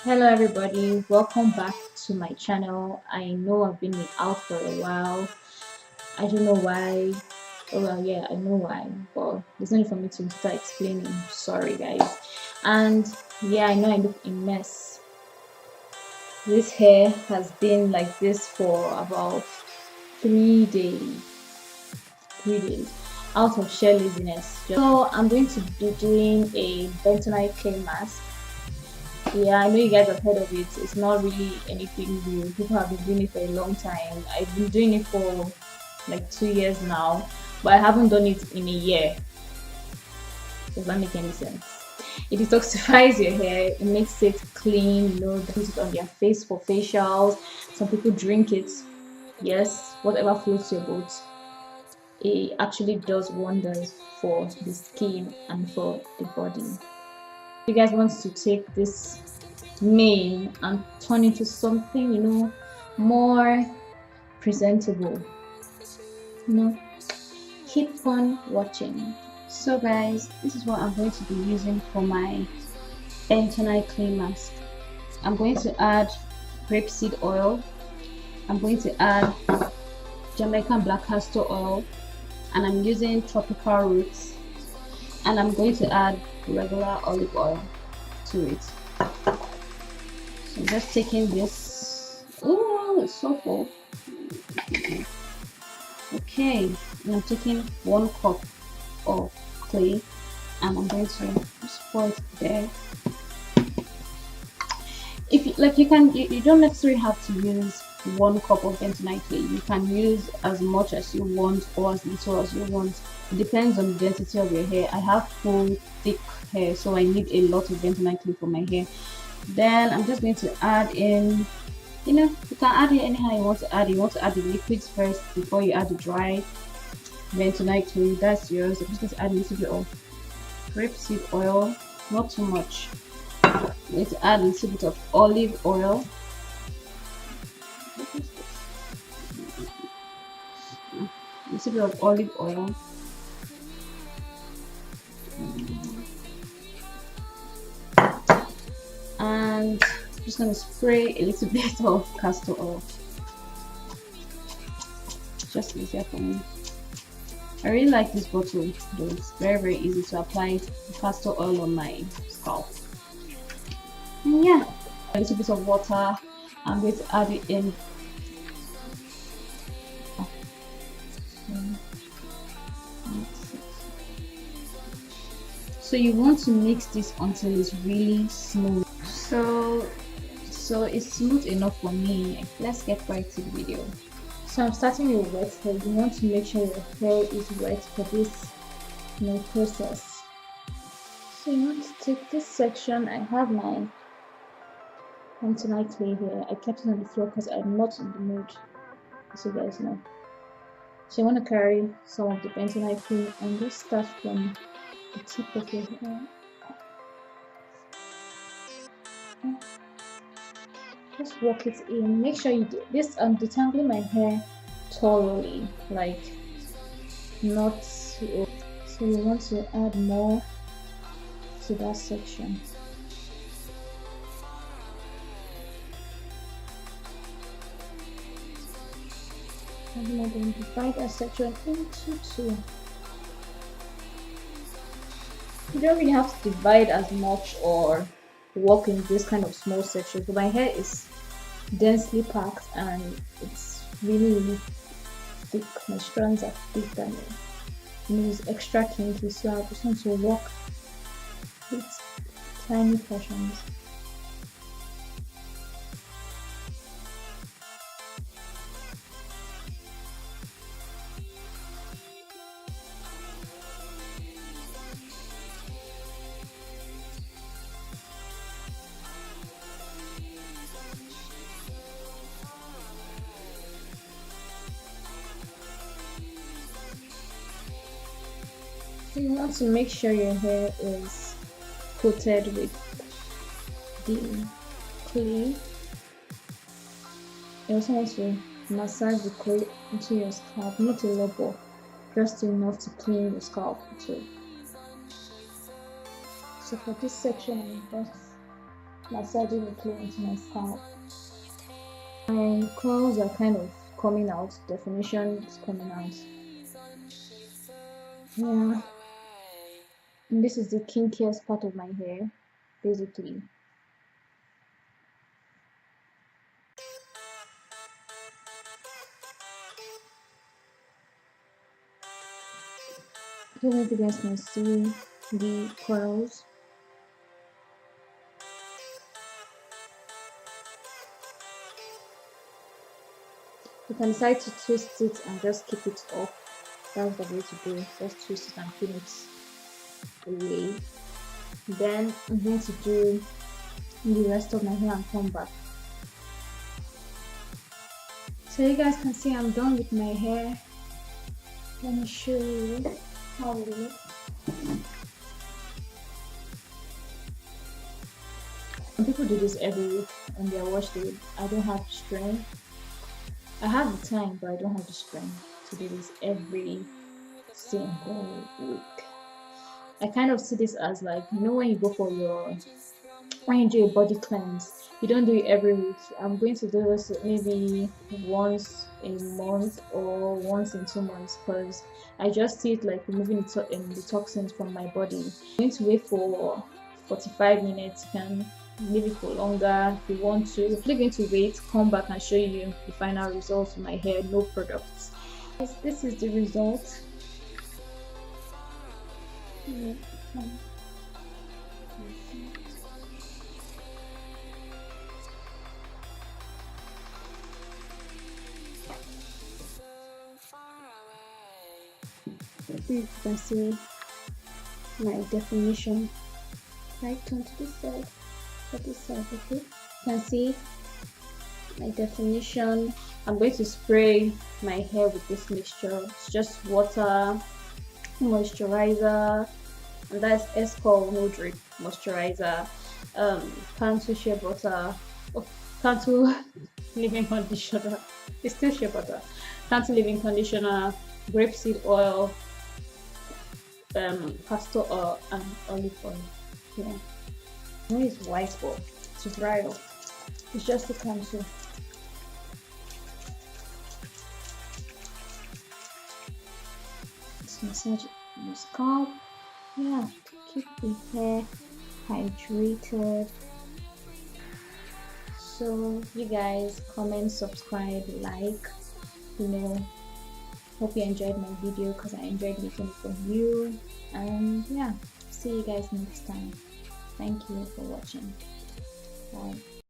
Hello everybody, welcome back to my channel. I know I've been out for a while. I don't know why. Oh well, yeah, I know why, but there's no need for me to start explaining. Sorry guys. And yeah, I know I look a mess. This hair has been like this for about 3 days. 3 days out of sheer laziness. So I'm going to be doing a bentonite clay mask. Yeah, I know you guys have heard of it. It's not really anything new. People have been doing it for a long time. I've been doing it for like 2 years now, but I haven't done it in a year. Does that make any sense? It detoxifies your hair, it makes it clean, they put it on their face for facials. Some people drink it. Yes, whatever floats your boat. It actually does wonders for the skin and for the body. You guys want to take this mane and turn into something more presentable, keep on watching. So guys, this is what I'm going to be using for my bentonite clay mask. I'm going to add grapeseed oil, I'm going to add Jamaican black castor oil, and I'm using tropical roots, and I'm going to add regular olive oil to it. So I'm just taking this. Oh, it's so full. Okay, and I'm taking 1 cup of clay, and I'm going to just pour it there. If you don't necessarily have to use 1 cup of bentonite clay. You can use as much as you want or as little as you want. It depends on the density of your hair. I have full thick hair, so I need a lot of bentonite clay for my hair. Then I'm just going to add in, you can add it anyhow you want to add. You want to add the liquids first before you add the dry bentonite clay. That's yours. I'm just going to add a little bit of grapeseed oil, not too much. I'm going to add a little bit of olive oil. A little bit of olive oil. And I'm just going to spray a little bit of castor oil. It's just easier for me. I really like this bottle though. It's very easy to apply castor oil on my scalp. And yeah, a little bit of water. I'm going to add it in. So you want to mix this until it's really smooth. So it's smooth enough for me. Let's get right to the video. So I'm starting with wet hair. You want to make sure your hair is wet for this process. So you want to take this section. I have my bentonite clay here. I kept it on the floor because I'm not in the mood, as you guys know. So you want to carry some of the bentonite clay and just start from the tip of your hair. Just work it in. Make sure you do this. I'm detangling my hair thoroughly, like not so you want to add more to that section. I'm going to divide that section into 2. You don't really have to divide as much or work in this kind of small sections, but my hair is densely packed and it's really thick. My strands are thick and it's extra kinky, so I just want to work with tiny portions. So you want to make sure your hair is coated with the clay. You also want to massage the clay into your scalp, not a lot, but just enough to clean your scalp too. So for this section, I'm just massaging the clay into my scalp. My curls are kind of coming out, definition is coming out. Yeah, and this is the kinkiest part of my hair, basically. I don't know if you guys can see the curls. You can decide to twist it and just keep it up. That's the way to do. Just twist it and pin it away. Then I'm going to do the rest of my hair and come back. So you guys can see I'm done with my hair. Let me show you how it looks. Some people do this every week on their wash day. I don't have the strength. I have the time, but I don't have the strength to do this every single week. I kind of see this as like, you know, when you go for when you do a body cleanse, you don't do it every week. I'm going to do this maybe once a month or once in 2 months, because I just see it like removing the toxins from my body. I'm going to wait for 45 minutes. You can leave it for longer if you want to. If you're going to wait, come back and show you the final results of my hair, no products. This is the result. You can see my definition. Right, turn to this side, okay? You can see my definition. I'm going to spray my hair with this mixture. It's just water, moisturizer, and that's Escol No Drip moisturizer, Cantu shea butter, Cantu leave-in conditioner. It's still shea butter. Cantu leave-in conditioner, grapeseed oil, castor oil, and olive oil. Yeah, no, it's white, but to dry off. It's just a Cantu. Let's massage your scalp. Yeah, to keep the hair hydrated. So you guys comment, subscribe, like, you know. Hope you enjoyed my video, because I enjoyed making it for you. And yeah, see you guys next time. Thank you for watching. Bye.